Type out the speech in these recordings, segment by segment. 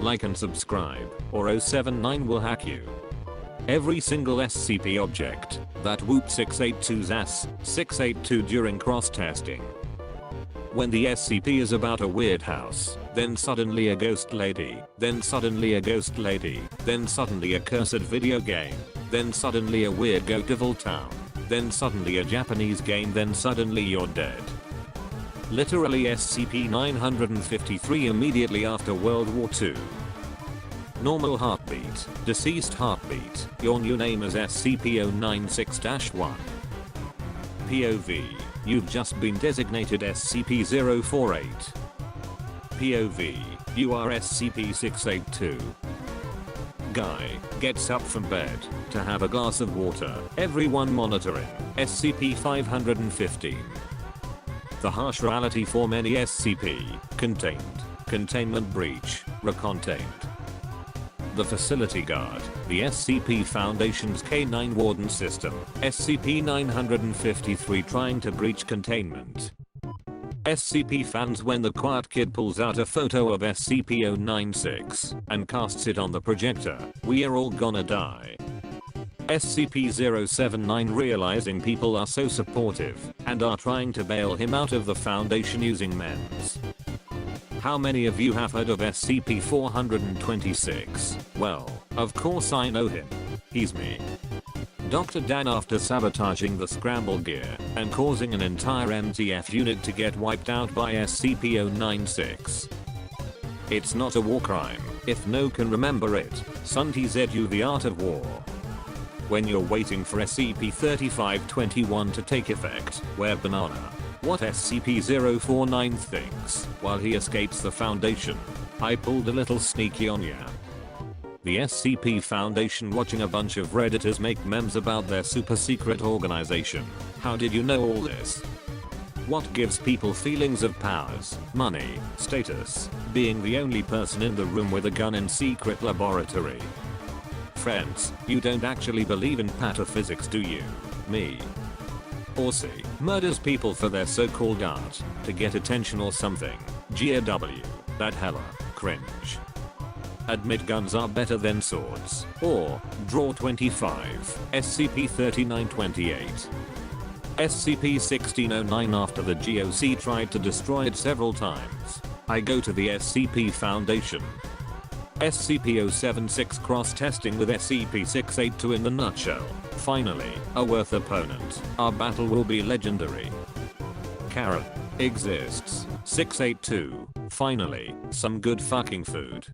like and subscribe, or 079 will hack you. Every single SCP object that whoop 682's ass 682 during cross-testing. When the SCP is about a weird house, then suddenly a ghost lady, then suddenly a ghost lady, then suddenly a cursed video game, then suddenly a weird goat devil town, then suddenly a Japanese game, then suddenly you're dead. Literally SCP-953 immediately after World War II. Normal heartbeat, deceased heartbeat, your new name is SCP-096-1. POV, you've just been designated SCP-048. POV, you are SCP-682. Guy gets up from bed to have a glass of water, everyone monitoring, SCP-515. The harsh reality for many SCP, contained, containment breach, recontained. The facility guard, the SCP Foundation's K9 warden system, SCP-953 trying to breach containment. SCP fans when the quiet kid pulls out a photo of SCP-096 and casts it on the projector, we are all gonna die. SCP-079 realizing people are so supportive and are trying to bail him out of the Foundation using memes. How many of you have heard of SCP-426? Well, of course I know him. He's me. Dr. Dan after sabotaging the SCRAMBLE gear and causing an entire MTF unit to get wiped out by SCP-096. It's not a war crime, if no can remember it, Sun TZU the art of war. When you're waiting for SCP-3521 to take effect, where banana. What SCP-049 thinks while he escapes the Foundation. I pulled a little sneaky on ya. The SCP Foundation watching a bunch of Redditors make memes about their super secret organization. How did you know all this? What gives people feelings of powers, money, status, being the only person in the room with a gun in secret laboratory? Friends, you don't actually believe in pataphysics, do you? Me. Orsi murders people for their so-called art to get attention or something. GAW. That hella cringe. Admit guns are better than swords. Or draw 25. SCP-3928. SCP-1609 after the GOC tried to destroy it several times. I go to the SCP Foundation. SCP-076 cross-testing with SCP-682 in the nutshell. Finally, a worth opponent. Our battle will be legendary. Karen exists. 682. Finally, some good fucking food.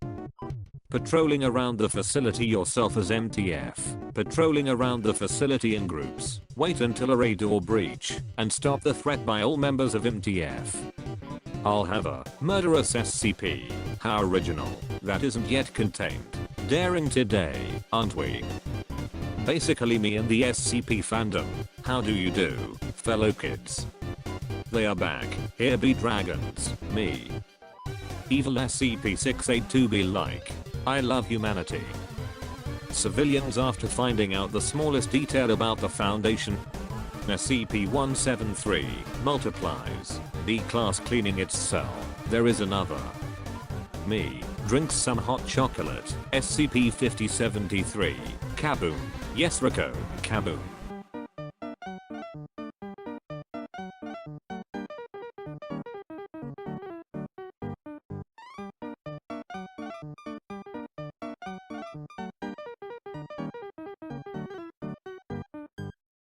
Patrolling around the facility yourself as MTF. Patrolling around the facility in groups. Wait until a raid or breach, and stop the threat by all members of MTF. I'll have a murderous SCP. How original. That isn't yet contained. Daring today, aren't we? Basically me and the SCP fandom. How do you do, fellow kids? They are back. Here be dragons. Me. Evil SCP-682 be like. I love humanity. Civilians after finding out the smallest detail about the Foundation. SCP-173 multiplies. B-class cleaning its cell. There is another. Me. Drinks some hot chocolate. SCP-5073. Kaboom. Yes Rico. Kaboom.